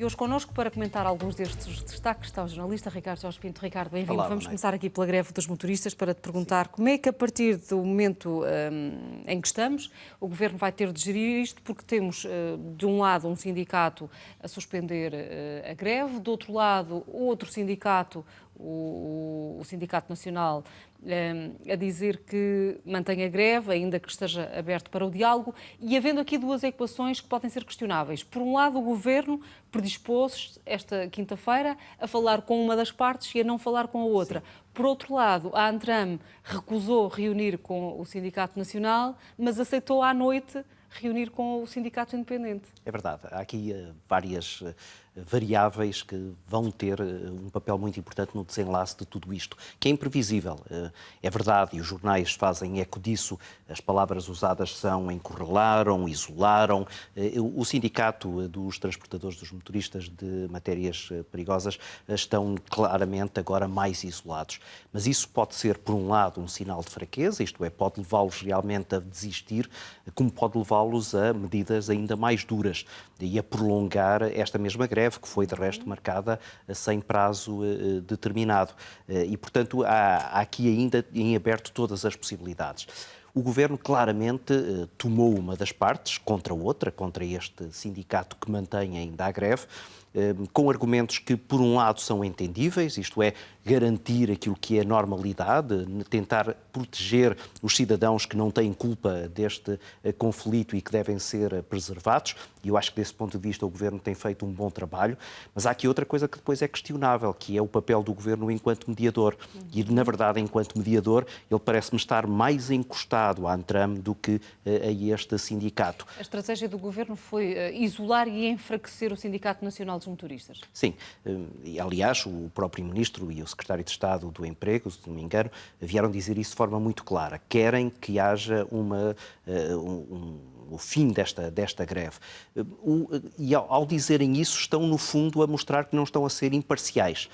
E hoje connosco, para comentar alguns destes destaques, está o jornalista Ricardo Jorge Pinto. Ricardo, bem-vindo. Olá, Vamos começar aqui pela greve dos motoristas para te perguntar como é que, a partir do momento em que estamos, o Governo vai ter de gerir isto, porque temos, de um lado, um sindicato a suspender a greve, do outro lado, outro sindicato, o Sindicato Nacional, a dizer que mantém a greve, ainda que esteja aberto para o diálogo, e havendo aqui duas equações que podem ser questionáveis. Por um lado, o Governo predispôs-se esta quinta-feira a falar com uma das partes e a não falar com a outra. Sim. Por outro lado, a Antram recusou reunir com o Sindicato Nacional, mas aceitou à noite reunir com o Sindicato Independente. É verdade. Há aqui várias variáveis que vão ter um papel muito importante no desenlace de tudo isto, que é imprevisível. É verdade, e os jornais fazem eco disso, as palavras usadas são encurralaram, isolaram. O Sindicato dos Transportadores dos Motoristas de Matérias Perigosas estão claramente agora mais isolados. Mas isso pode ser, por um lado, um sinal de fraqueza, isto é, pode levá-los realmente a desistir, como pode levá-los a medidas ainda mais duras e a prolongar esta mesma greve, que foi, de resto, marcada sem prazo determinado. E, portanto, há aqui ainda em aberto todas as possibilidades. O Governo claramente tomou uma das partes contra outra, contra este sindicato que mantém ainda a greve, com argumentos que, por um lado, são entendíveis, isto é, garantir aquilo que é normalidade, tentar proteger os cidadãos que não têm culpa deste conflito e que devem ser preservados, e eu acho que desse ponto de vista o Governo tem feito um bom trabalho, mas há aqui outra coisa que depois é questionável, que é o papel do Governo enquanto mediador, e na verdade, enquanto mediador, ele parece-me estar mais encostado à Antram do que a este sindicato. A estratégia do Governo foi isolar e enfraquecer o Sindicato Nacional dos Motoristas. Sim, e aliás o próprio Ministro e o Secretário de Estado do Emprego, se não me engano, vieram dizer isso de forma muito clara. Querem que haja o fim desta greve. E ao dizerem isso estão, no fundo, a mostrar que não estão a ser imparciais,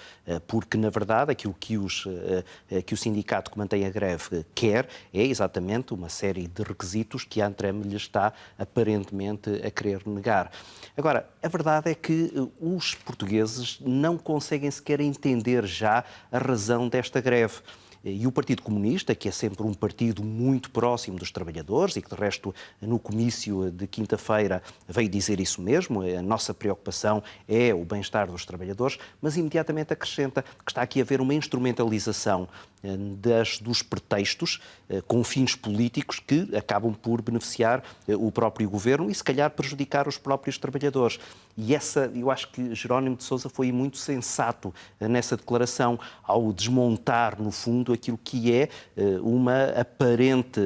porque, na verdade, aquilo que o sindicato que mantém a greve quer é exatamente uma série de requisitos que a Antram lhe está aparentemente a querer negar. Agora, a verdade é que os portugueses não conseguem sequer entender já a razão desta greve. E o Partido Comunista, que é sempre um partido muito próximo dos trabalhadores e que, de resto, no comício de quinta-feira veio dizer isso mesmo, a nossa preocupação é o bem-estar dos trabalhadores, mas imediatamente acrescenta que está aqui a haver uma instrumentalização dos pretextos com fins políticos que acabam por beneficiar o próprio Governo e, se calhar, prejudicar os próprios trabalhadores. E eu acho que Jerónimo de Sousa foi muito sensato nessa declaração, ao desmontar, no fundo, aquilo que é uma aparente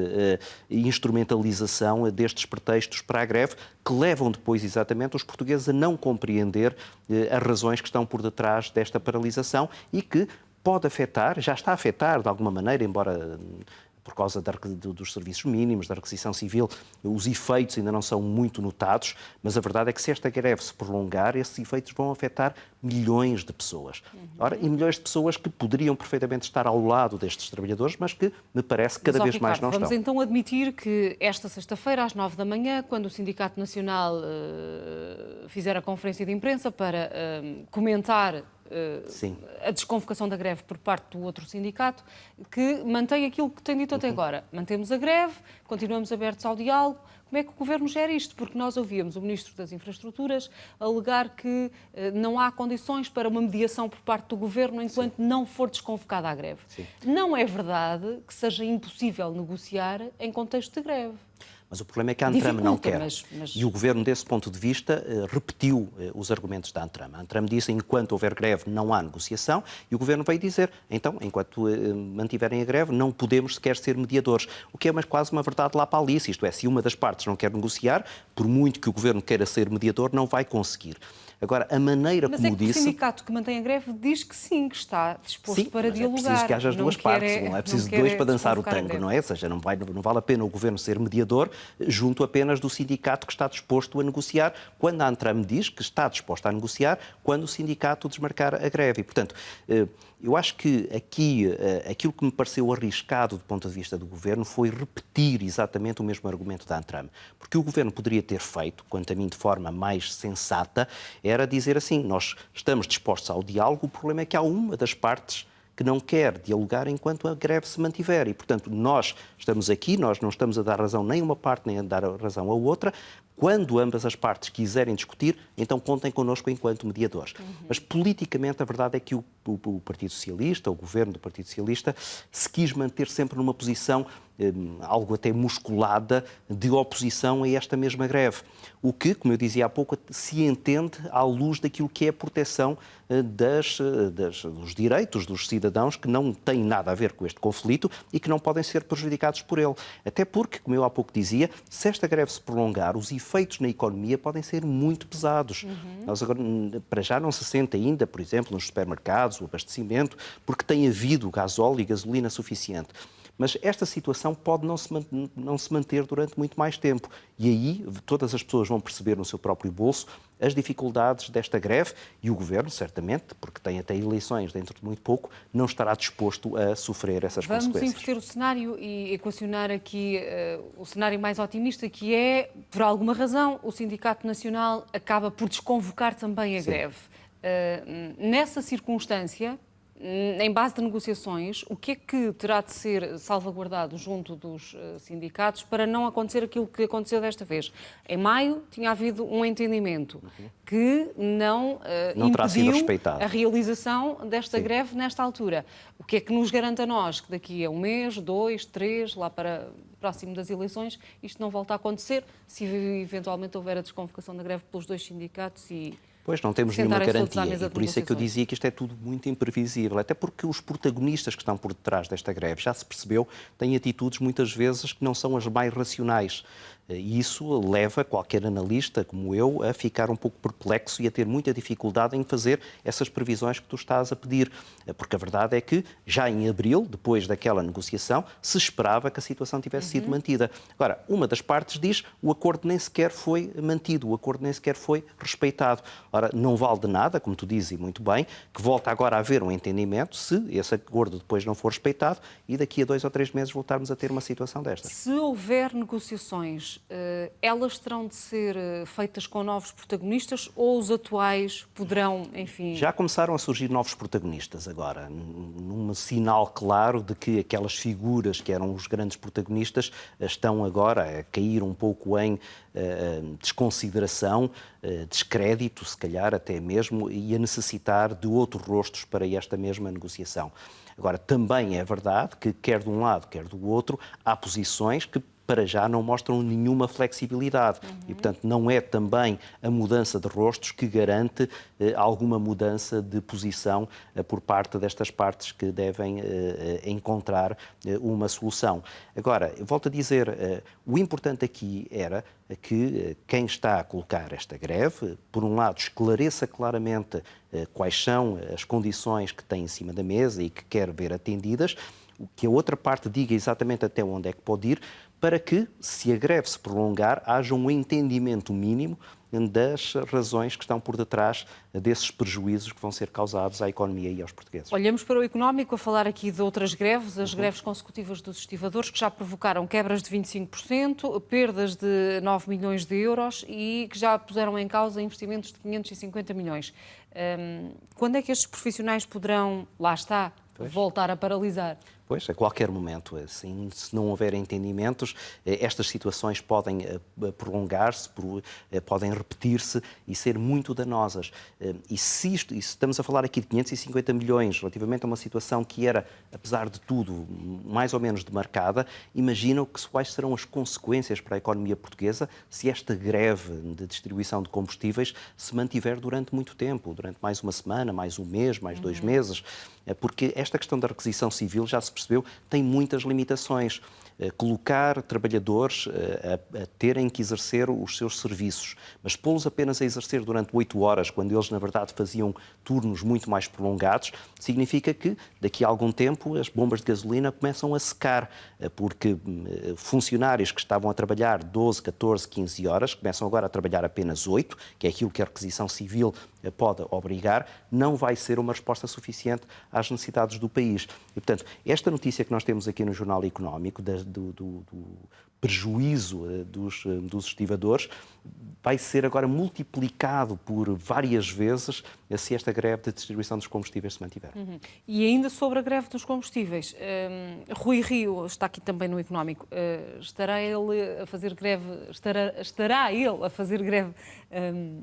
instrumentalização destes pretextos para a greve, que levam depois, exatamente, os portugueses a não compreender as razões que estão por detrás desta paralisação e que pode afetar, já está a afetar de alguma maneira, embora por causa dos serviços mínimos, da requisição civil, os efeitos ainda não são muito notados, mas a verdade é que se esta greve se prolongar, esses efeitos vão afetar milhões de pessoas. Ora, e milhões de pessoas que poderiam perfeitamente estar ao lado destes trabalhadores, mas que, me parece, cada vez mais não estão. Vamos então admitir que esta sexta-feira, às 9 da manhã, quando o Sindicato Nacional fizer a conferência de imprensa para comentar a desconvocação da greve por parte do outro sindicato, que mantém aquilo que tem dito até agora. Mantemos a greve, continuamos abertos ao diálogo. Como é que o Governo gera isto? Porque nós ouvíamos o Ministro das Infraestruturas alegar que não há condições para uma mediação por parte do Governo enquanto não for desconvocada a greve. Sim. Não é verdade que seja impossível negociar em contexto de greve. Mas o problema é que a Antram não quer. E o Governo, desse ponto de vista, repetiu os argumentos da Antram. A Antram disse que enquanto houver greve não há negociação e o Governo veio dizer, então, enquanto mantiverem a greve, não podemos sequer ser mediadores. O que é quase uma verdade lá para a Alice. Isto é, se uma das partes não quer negociar, por muito que o Governo queira ser mediador, não vai conseguir. Agora, a maneira como disse... Mas é que o sindicato que mantém a greve diz que sim, que está disposto para dialogar. É preciso que haja as duas partes, não é preciso dois para dançar o tango, não é? Ou seja, não vale a pena o Governo ser mediador junto apenas do sindicato que está disposto a negociar, quando a Antram diz que está disposta a negociar, quando o sindicato desmarcar a greve. E, portanto, eu acho que aqui aquilo que me pareceu arriscado do ponto de vista do Governo foi repetir exatamente o mesmo argumento da Antram. Porque o Governo poderia ter feito, quanto a mim de forma mais sensata, era dizer assim, nós estamos dispostos ao diálogo, o problema é que há uma das partes que não quer dialogar enquanto a greve se mantiver. E, portanto, nós estamos aqui, nós não estamos a dar razão nem a uma parte, nem a dar razão a outra. Quando ambas as partes quiserem discutir, então contem connosco enquanto mediadores. Mas, politicamente, a verdade é que o Partido Socialista, o governo do Partido Socialista, se quis manter sempre numa posição algo até musculada de oposição a esta mesma greve. O que, como eu dizia há pouco, se entende à luz daquilo que é a proteção dos direitos dos cidadãos que não têm nada a ver com este conflito e que não podem ser prejudicados por ele. Até porque, como eu há pouco dizia, se esta greve se prolongar, os efeitos na economia podem ser muito pesados. Nós agora, para já, não se sente ainda, por exemplo, nos supermercados, o abastecimento, porque tem havido gasóleo e gasolina suficiente. Mas esta situação pode não se manter durante muito mais tempo. E aí todas as pessoas vão perceber no seu próprio bolso as dificuldades desta greve e o Governo, certamente, porque tem até eleições dentro de muito pouco, não estará disposto a sofrer essas consequências. Vamos inverter o cenário e equacionar aqui o cenário mais otimista, que é, por alguma razão, o Sindicato Nacional acaba por desconvocar também a greve. Nessa circunstância, em base de negociações, o que é que terá de ser salvaguardado junto dos sindicatos para não acontecer aquilo que aconteceu desta vez? Em maio tinha havido um entendimento que não impediu a realização desta greve nesta altura. O que é que nos garante a nós que daqui a um mês, 2, 3, lá para próximo das eleições, isto não volta a acontecer, se eventualmente houver a desconvocação da greve pelos dois sindicatos e... Pois, não temos nenhuma garantia e por isso é que eu dizia que isto é tudo muito imprevisível, até porque os protagonistas que estão por detrás desta greve, já se percebeu, têm atitudes muitas vezes que não são as mais racionais. E isso leva qualquer analista, como eu, a ficar um pouco perplexo e a ter muita dificuldade em fazer essas previsões que tu estás a pedir. Porque a verdade é que, já em abril, depois daquela negociação, se esperava que a situação tivesse sido mantida. Agora, uma das partes diz que o acordo nem sequer foi mantido, o acordo nem sequer foi respeitado. Ora, não vale de nada, como tu dizes muito bem, que volta agora a haver um entendimento se esse acordo depois não for respeitado e daqui a 2 ou 3 meses voltarmos a ter uma situação desta. Se houver negociações, elas terão de ser feitas com novos protagonistas ou os atuais poderão, enfim... Já começaram a surgir novos protagonistas agora, num sinal claro de que aquelas figuras que eram os grandes protagonistas estão agora a cair um pouco em desconsideração, descrédito, se calhar até mesmo, e a necessitar de outros rostos para esta mesma negociação. Agora, também é verdade que, quer de um lado, quer do outro, há posições que para já não mostram nenhuma flexibilidade e, portanto, não é também a mudança de rostos que garante alguma mudança de posição por parte destas partes que devem encontrar uma solução. Agora, eu volto a dizer, o importante aqui era que quem está a colocar esta greve, por um lado, esclareça claramente quais são as condições que tem em cima da mesa e que quer ver atendidas, que a outra parte diga exatamente até onde é que pode ir, para que, se a greve se prolongar, haja um entendimento mínimo das razões que estão por detrás desses prejuízos que vão ser causados à economia e aos portugueses. Olhamos para o económico, a falar aqui de outras greves, as greves consecutivas dos estivadores, que já provocaram quebras de 25%, perdas de 9 milhões de euros e que já puseram em causa investimentos de 550 milhões. Quando é que estes profissionais poderão, lá está, voltar a paralisar? Pois, a qualquer momento, assim, se não houver entendimentos, estas situações podem prolongar-se, podem repetir-se e ser muito danosas. E se estamos a falar aqui de 550 milhões relativamente a uma situação que era, apesar de tudo, mais ou menos demarcada, imaginam quais serão as consequências para a economia portuguesa se esta greve de distribuição de combustíveis se mantiver durante muito tempo, durante mais uma semana, mais um mês, mais 2 meses. Porque esta questão da requisição civil, já se percebeu, tem muitas limitações. Colocar trabalhadores a terem que exercer os seus serviços, mas pô-los apenas a exercer durante 8 horas, quando eles, na verdade, faziam turnos muito mais prolongados, significa que, daqui a algum tempo, as bombas de gasolina começam a secar, porque funcionários que estavam a trabalhar 12, 14, 15 horas, começam agora a trabalhar apenas 8, que é aquilo que a requisição civil pode obrigar, não vai ser uma resposta suficiente às necessidades do país. E, portanto, esta notícia que nós temos aqui no Jornal Económico, do prejuízo dos estivadores, vai ser agora multiplicado por várias vezes se esta greve de distribuição dos combustíveis se mantiver. E ainda sobre a greve dos combustíveis, Rui Rio está aqui também no Económico, estará ele a fazer greve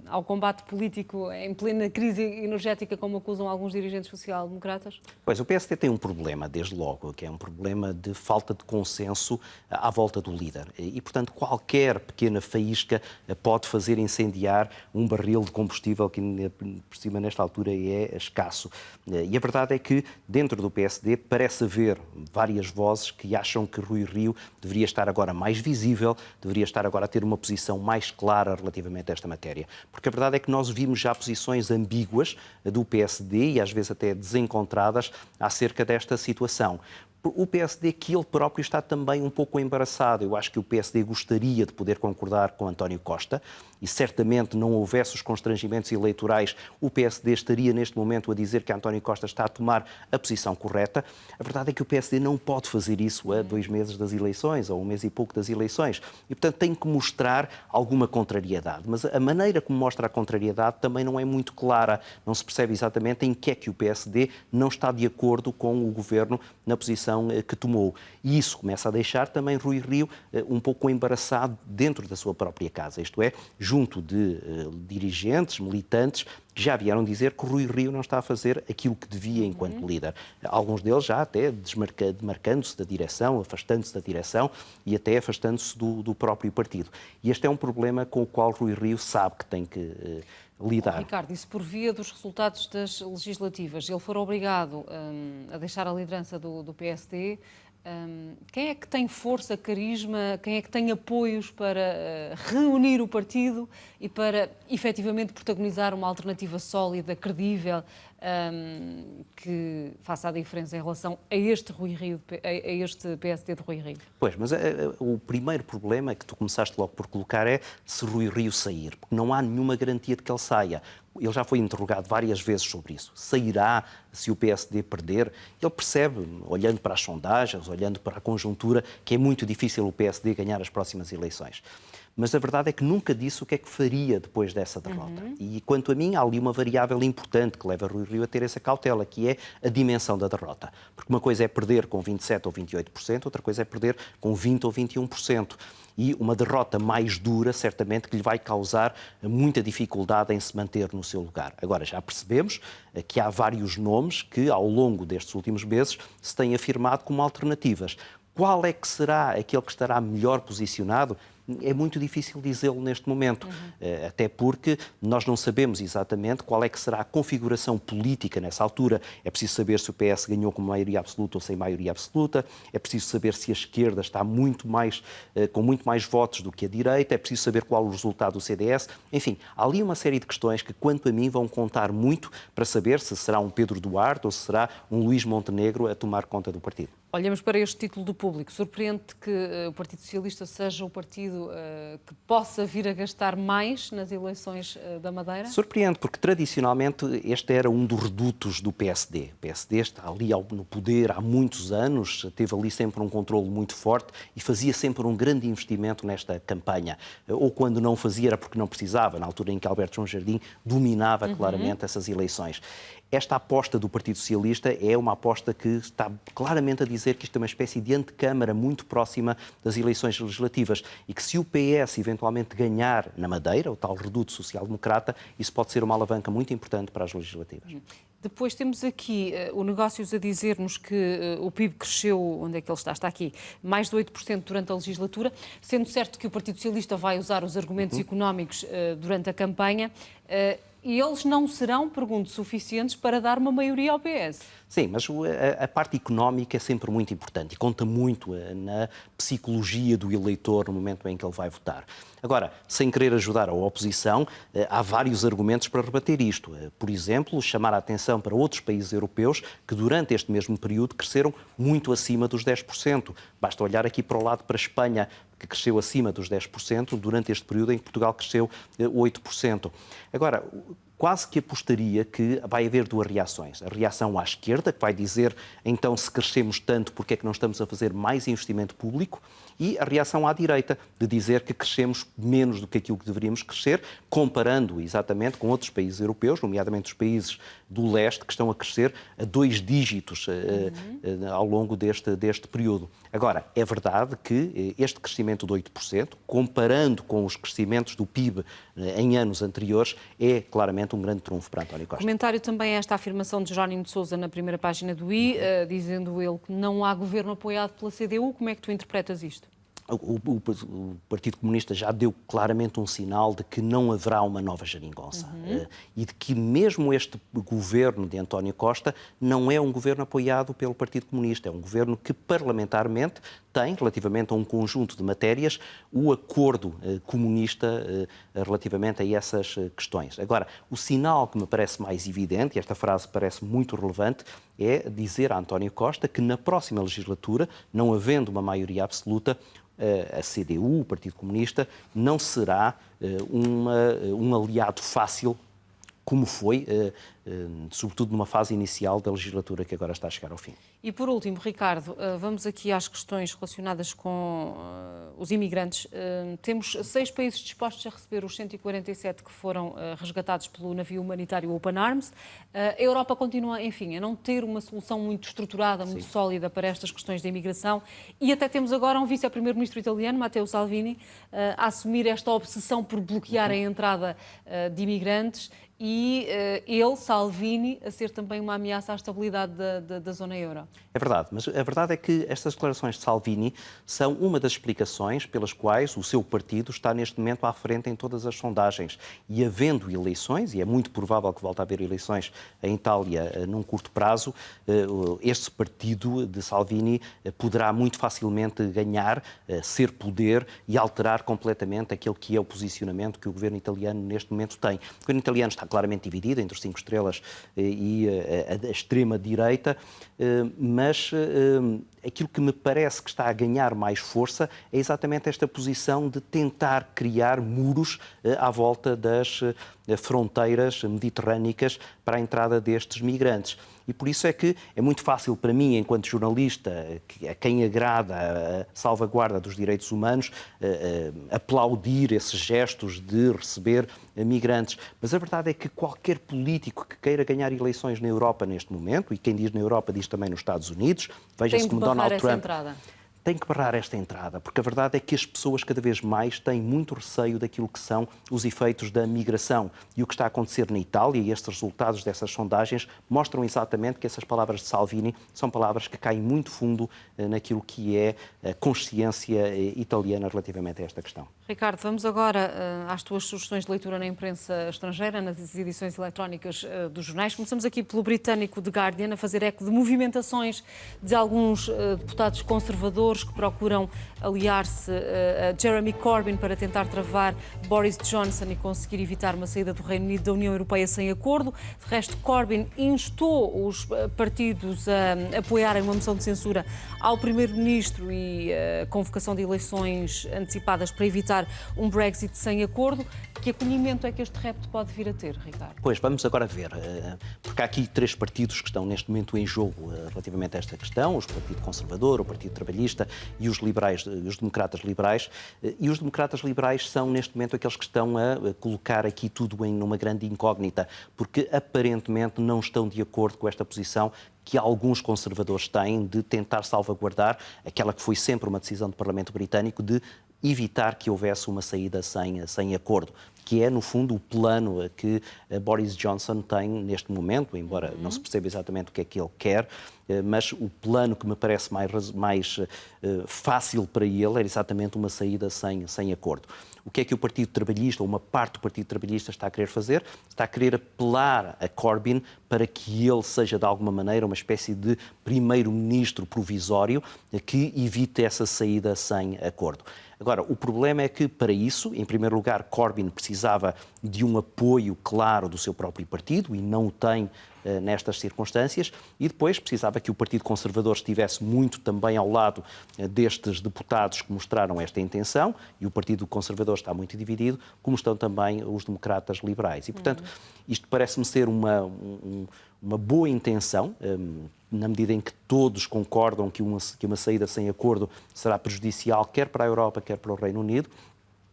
ao combate político em plena crise energética, como acusam alguns dirigentes social-democratas? Pois, o PSD tem um problema, desde logo, que é um problema de falta de consenso à volta do líder. E, portanto, qualquer pequena faísca pode fazer incendiar um barril de combustível que, por cima, nesta altura, é escasso. E a verdade é que, dentro do PSD, parece haver várias vozes que acham que Rui Rio deveria estar agora mais visível, deveria estar agora a ter uma posição mais clara relativamente a esta matéria. Porque a verdade é que nós vimos já posições ambíguas do PSD e, às vezes, até desencontradas acerca desta situação. O PSD, que ele próprio está também um pouco embaraçado. Eu acho que o PSD gostaria de poder concordar com António Costa e certamente não houvesse os constrangimentos eleitorais, o PSD estaria neste momento a dizer que António Costa está a tomar a posição correta. A verdade é que o PSD não pode fazer isso a 2 meses das eleições ou 1 mês e pouco das eleições e, portanto, tem que mostrar alguma contrariedade. Mas a maneira como mostra a contrariedade também não é muito clara. Não se percebe exatamente em que é que o PSD não está de acordo com o governo na posição que tomou. E isso começa a deixar também Rui Rio um pouco embaraçado dentro da sua própria casa, isto é, junto de dirigentes, militantes, que já vieram dizer que o Rui Rio não está a fazer aquilo que devia enquanto líder. Alguns deles já até demarcando-se da direção, afastando-se da direção e até afastando-se do próprio partido. E este é um problema com o qual Rui Rio sabe que tem que lidar. Ricardo, e se por via dos resultados das legislativas ele for obrigado a deixar a liderança do PSD, quem é que tem força, carisma, quem é que tem apoios para reunir o partido e para efetivamente protagonizar uma alternativa sólida, credível, que faça a diferença em relação a este Rui Rio, a este PSD de Rui Rio? Pois, mas o primeiro problema que tu começaste logo por colocar é se Rui Rio sair, porque não há nenhuma garantia de que ele saia. Ele já foi interrogado várias vezes sobre isso. Sairá se o PSD perder? Ele percebe, olhando para as sondagens, olhando para a conjuntura, que é muito difícil o PSD ganhar as próximas eleições. Mas a verdade é que nunca disse o que é que faria depois dessa derrota. E, quanto a mim, há ali uma variável importante que leva Rui Rio a ter essa cautela, que é a dimensão da derrota. Porque uma coisa é perder com 27% ou 28%, outra coisa é perder com 20% ou 21%. E uma derrota mais dura, certamente, que lhe vai causar muita dificuldade em se manter no seu lugar. Agora, já percebemos que há vários nomes que, ao longo destes últimos meses, se têm afirmado como alternativas. Qual é que será aquele que estará melhor posicionado? É muito difícil dizê-lo neste momento, até porque nós não sabemos exatamente qual é que será a configuração política nessa altura. É preciso saber se o PS ganhou com maioria absoluta ou sem maioria absoluta, é preciso saber se a esquerda está com muito mais votos do que a direita, é preciso saber qual o resultado do CDS. Enfim, há ali uma série de questões que, quanto a mim, vão contar muito para saber se será um Pedro Duarte ou se será um Luís Montenegro a tomar conta do partido. Olhamos para este título do Público. Surpreende que o Partido Socialista seja o partido que possa vir a gastar mais nas eleições da Madeira? Surpreende, porque tradicionalmente este era um dos redutos do PSD. O PSD está ali no poder há muitos anos, teve ali sempre um controle muito forte e fazia sempre um grande investimento nesta campanha. Ou quando não fazia era porque não precisava, na altura em que Alberto João Jardim dominava claramente essas eleições. Esta aposta do Partido Socialista é uma aposta que está claramente a dizer que isto é uma espécie de antecâmara muito próxima das eleições legislativas e que se o PS eventualmente ganhar na Madeira, o tal reduto social-democrata, isso pode ser uma alavanca muito importante para as legislativas. Depois temos aqui o Negócios a dizer-nos que o PIB cresceu, onde é que ele está? Está aqui, mais de 8% durante a legislatura, sendo certo que o Partido Socialista vai usar os argumentos económicos durante a campanha. E eles não serão, pergunto, suficientes para dar uma maioria ao PS? Sim, mas a parte económica é sempre muito importante e conta muito na psicologia do eleitor no momento em que ele vai votar. Agora, sem querer ajudar a oposição, há vários argumentos para rebater isto. Por exemplo, chamar a atenção para outros países europeus que durante este mesmo período cresceram muito acima dos 10%. Basta olhar aqui para o lado, para a Espanha, que cresceu acima dos 10% durante este período em que Portugal cresceu 8%. Agora, quase que apostaria que vai haver duas reações. A reação à esquerda, que vai dizer, então, se crescemos tanto, porque é que não estamos a fazer mais investimento público? E a reação à direita, de dizer que crescemos menos do que aquilo que deveríamos crescer, comparando exatamente com outros países europeus, nomeadamente os países do leste, que estão a crescer a 2 dígitos ao longo deste período. Agora, é verdade que este crescimento de 8%, comparando com os crescimentos do PIB em anos anteriores, é claramente um grande trunfo para António Costa. Comentário também a esta afirmação de Jerónimo de Sousa na primeira página do I, dizendo ele que não há governo apoiado pela CDU. Como é que tu interpretas isto? O Partido Comunista já deu claramente um sinal de que não haverá uma nova geringonça e de que mesmo este governo de António Costa não é um governo apoiado pelo Partido Comunista, é um governo que parlamentarmente tem, relativamente a um conjunto de matérias, o acordo comunista relativamente a essas questões. Agora, o sinal que me parece mais evidente, e esta frase parece muito relevante, é dizer a António Costa que na próxima legislatura, não havendo uma maioria absoluta, a CDU, o Partido Comunista, não será um aliado fácil, como foi, sobretudo numa fase inicial da legislatura que agora está a chegar ao fim. E por último, Ricardo, vamos aqui às questões relacionadas com os imigrantes. Temos 6 países dispostos a receber os 147 que foram resgatados pelo navio humanitário Open Arms. A Europa continua, enfim, a não ter uma solução muito estruturada, muito sólida para estas questões da imigração, e até temos agora um vice-primeiro-ministro italiano, Matteo Salvini, a assumir esta obsessão por bloquear a entrada de imigrantes, e ele, Salvini, a ser também uma ameaça à estabilidade da zona euro. É verdade, mas a verdade é que estas declarações de Salvini são uma das explicações pelas quais o seu partido está neste momento à frente em todas as sondagens. E havendo eleições, e é muito provável que volte a haver eleições em Itália num curto prazo, este partido de Salvini poderá muito facilmente ganhar, ser poder e alterar completamente aquele que é o posicionamento que o governo italiano neste momento tem. O governo italiano está claramente dividida entre os 5 estrelas e a extrema-direita, mas aquilo que me parece que está a ganhar mais força é exatamente esta posição de tentar criar muros à volta das fronteiras mediterrânicas para a entrada destes migrantes. E por isso é que é muito fácil para mim, enquanto jornalista, a quem agrada a salvaguarda dos direitos humanos, aplaudir esses gestos de receber migrantes. Mas a verdade é que qualquer político que queira ganhar eleições na Europa neste momento, e quem diz na Europa diz também nos Estados Unidos, veja-se como Donald Trump, tem que barrar esta entrada, porque a verdade é que as pessoas cada vez mais têm muito receio daquilo que são os efeitos da migração. E o que está a acontecer na Itália, e estes resultados dessas sondagens, mostram exatamente que essas palavras de Salvini são palavras que caem muito fundo naquilo que é a consciência italiana relativamente a esta questão. Ricardo, vamos agora às tuas sugestões de leitura na imprensa estrangeira, nas edições eletrónicas dos jornais. Começamos aqui pelo britânico The Guardian, a fazer eco de movimentações de alguns deputados conservadores que procuram aliar-se a Jeremy Corbyn para tentar travar Boris Johnson e conseguir evitar uma saída do Reino Unido da União Europeia sem acordo. De resto, Corbyn instou os partidos a apoiarem uma moção de censura ao Primeiro-Ministro e a convocação de eleições antecipadas para evitar um Brexit sem acordo. Que acolhimento é que este repto pode vir a ter, Ricardo? Pois, vamos agora ver, porque há aqui 3 partidos que estão neste momento em jogo relativamente a esta questão, o Partido Conservador, o Partido Trabalhista e os liberais, os democratas liberais, e os democratas liberais são neste momento aqueles que estão a colocar aqui tudo em uma grande incógnita, porque aparentemente não estão de acordo com esta posição que alguns conservadores têm de tentar salvaguardar aquela que foi sempre uma decisão do Parlamento Britânico de evitar que houvesse uma saída sem acordo, que é, no fundo, o plano que Boris Johnson tem neste momento, embora não se perceba exatamente o que é que ele quer, mas o plano que me parece mais fácil para ele é exatamente uma saída sem acordo. O que é que o Partido Trabalhista, ou uma parte do Partido Trabalhista, está a querer fazer? Está a querer apelar a Corbyn para que ele seja, de alguma maneira, uma espécie de primeiro-ministro provisório que evite essa saída sem acordo. Agora, o problema é que, para isso, em primeiro lugar, Corbyn precisava de um apoio claro do seu próprio partido, e não o tem nestas circunstâncias, e depois precisava que o Partido Conservador estivesse muito também ao lado destes deputados que mostraram esta intenção, e o Partido Conservador está muito dividido, como estão também os democratas liberais. E, portanto, isto parece-me ser uma boa intenção, na medida em que todos concordam que uma saída sem acordo será prejudicial quer para a Europa, quer para o Reino Unido,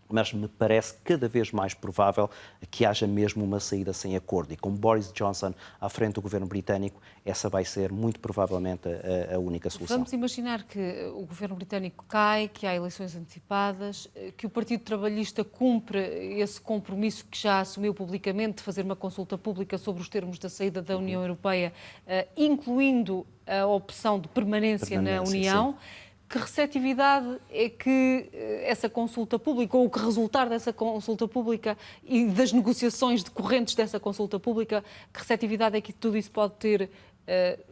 mas me parece cada vez mais provável que haja mesmo uma saída sem acordo. E com Boris Johnson à frente do governo britânico, essa vai ser muito provavelmente a única solução. Vamos imaginar que o governo britânico cai, que há eleições antecipadas, que o Partido Trabalhista cumpre esse compromisso que já assumiu publicamente de fazer uma consulta pública sobre os termos da saída da União Europeia, incluindo a opção de permanência na União. Sim. Que receptividade é que essa consulta pública, ou o que resultar dessa consulta pública e das negociações decorrentes dessa consulta pública, que receptividade é que tudo isso pode ter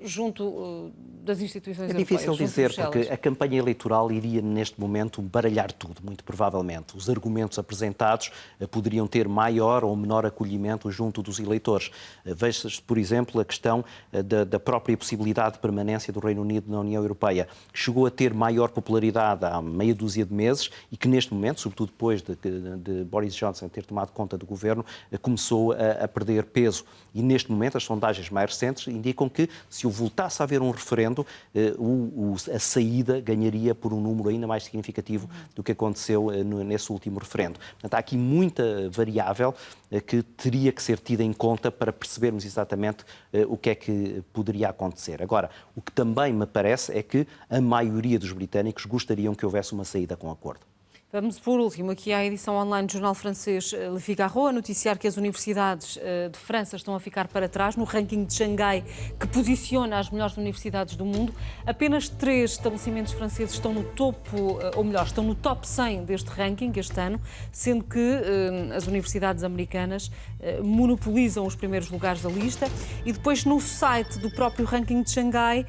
junto das instituições europeias? É difícil dizer, porque a campanha eleitoral iria, neste momento, baralhar tudo, muito provavelmente. Os argumentos apresentados poderiam ter maior ou menor acolhimento junto dos eleitores. Veja-se, por exemplo, a questão da própria possibilidade de permanência do Reino Unido na União Europeia, que chegou a ter maior popularidade há meia dúzia de meses e que, neste momento, sobretudo depois de Boris Johnson ter tomado conta do governo, começou a perder peso. E, neste momento, as sondagens mais recentes indicam que, se voltasse a haver um referendo, a saída ganharia por um número ainda mais significativo do que aconteceu nesse último referendo. Portanto, há aqui muita variável que teria que ser tida em conta para percebermos exatamente o que é que poderia acontecer. Agora, o que também me parece é que a maioria dos britânicos gostariam que houvesse uma saída com acordo. Vamos, por último, aqui à edição online do jornal francês Le Figaro, a noticiar que as universidades de França estão a ficar para trás no ranking de Xangai, que posiciona as melhores universidades do mundo. Apenas 3 estabelecimentos franceses estão no topo, ou melhor, estão no top 100 deste ranking este ano, sendo que as universidades americanas monopolizam os primeiros lugares da lista. E depois, no site do próprio ranking de Xangai,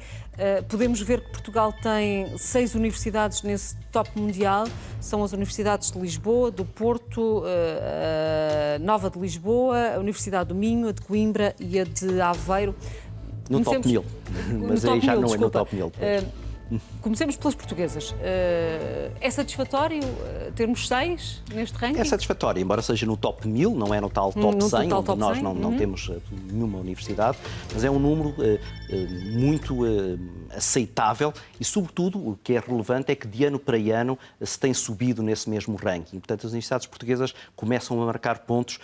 podemos ver que Portugal tem 6 universidades nesse top mundial. São as universidades de Lisboa, do Porto, a Nova de Lisboa, a Universidade do Minho, a de Coimbra e a de Aveiro. No top 1000, mas aí já não é no top 1000. Comecemos pelas portuguesas. É satisfatório termos 6 neste ranking? É satisfatório, embora seja no top 1000, não é no tal top 100, onde top nós 100. não temos nenhuma universidade, mas é um número muito aceitável e, sobretudo, o que é relevante é que de ano para ano se tem subido nesse mesmo ranking. Portanto, as universidades portuguesas começam a marcar pontos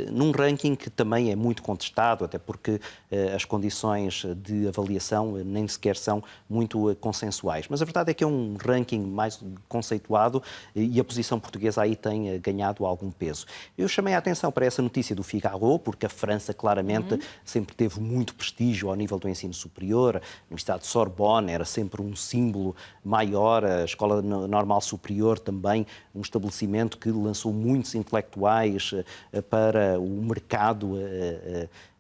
num ranking que também é muito contestado, até porque as condições de avaliação nem sequer são muito consensuais. Mas a verdade é que é um ranking mais conceituado e a posição portuguesa aí tem ganhado algum peso. Eu chamei a atenção para essa notícia do Figaro, porque a França claramente sempre teve muito prestígio ao nível do ensino superior. A Universidade de Sorbonne era sempre um símbolo maior, a Escola Normal Superior também, um estabelecimento que lançou muitos intelectuais para o mercado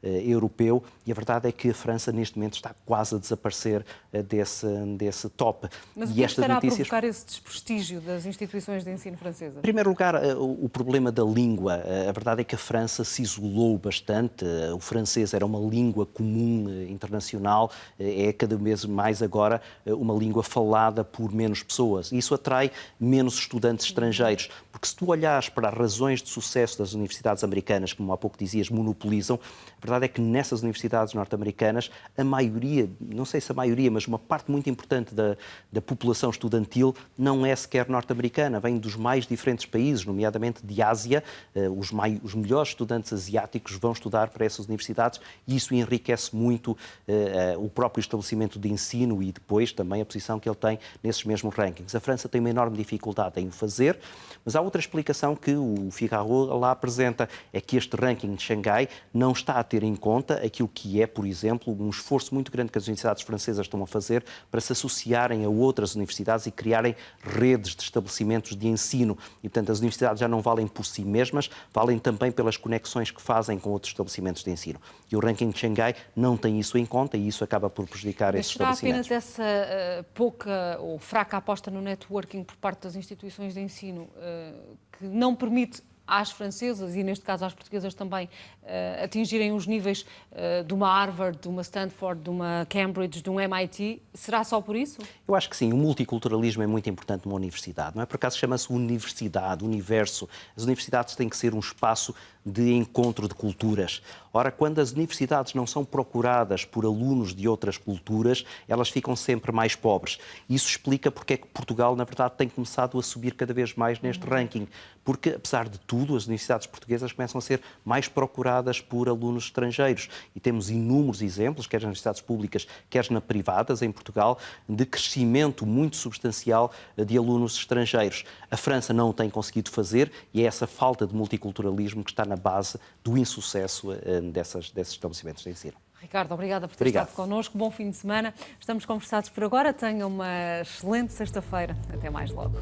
europeu, e a verdade é que a França neste momento está quase a desaparecer desse top. Mas o que estará a provocar esse desprestígio das instituições de ensino francesas? Em primeiro lugar, o problema da língua. A verdade é que a França se isolou bastante. O francês era uma língua comum internacional, é cada vez mais agora uma língua falada por menos pessoas. E isso atrai menos estudantes estrangeiros, porque se tu olhares para as razões de sucesso das universidades americanas, como há pouco dizias, monopolizam, a verdade é que nessas universidades norte-americanas, a maioria, não sei se a maioria, mas uma parte muito importante da população estudantil não é sequer norte-americana, vem dos mais diferentes países, nomeadamente de Ásia. Os melhores estudantes asiáticos vão estudar para essas universidades e isso enriquece muito o próprio estabelecimento de ensino e depois também a posição que ele tem nesses mesmos rankings. A França tem uma enorme dificuldade em o fazer, mas há outra explicação que o Figaro lá apresenta, é que este ranking de Xangai não está a ter em conta aquilo que é, por exemplo, um esforço muito grande que as universidades francesas estão a fazer para se associarem a outras universidades e criarem redes de estabelecimentos de ensino. E, portanto, as universidades já não valem por si mesmas, valem também pelas conexões que fazem com outros estabelecimentos de ensino. E o ranking de Xangai não tem isso em conta e isso acaba por prejudicar esses estabelecimentos. Mas será apenas essa pouca ou fraca aposta no networking por parte das instituições de ensino que não permite às francesas e, neste caso, às portuguesas também atingirem os níveis de uma Harvard, de uma Stanford, de uma Cambridge, de um MIT? Será só por isso? Eu acho que sim, o multiculturalismo é muito importante numa universidade, não é? Por acaso chama-se universidade, universo. As universidades têm que ser um espaço de encontro de culturas. Ora, quando as universidades não são procuradas por alunos de outras culturas, elas ficam sempre mais pobres. Isso explica porque é que Portugal, na verdade, tem começado a subir cada vez mais neste ranking. Porque, apesar de tudo, as universidades portuguesas começam a ser mais procuradas por alunos estrangeiros. E temos inúmeros exemplos, quer nas universidades públicas, quer nas privadas, em Portugal, de crescimento muito substancial de alunos estrangeiros. A França não o tem conseguido fazer e é essa falta de multiculturalismo que está na base do insucesso desses estabelecimentos de ensino. Ricardo, obrigada por ter estado connosco. Bom fim de semana. Estamos conversados por agora. Tenha uma excelente sexta-feira. Até mais logo.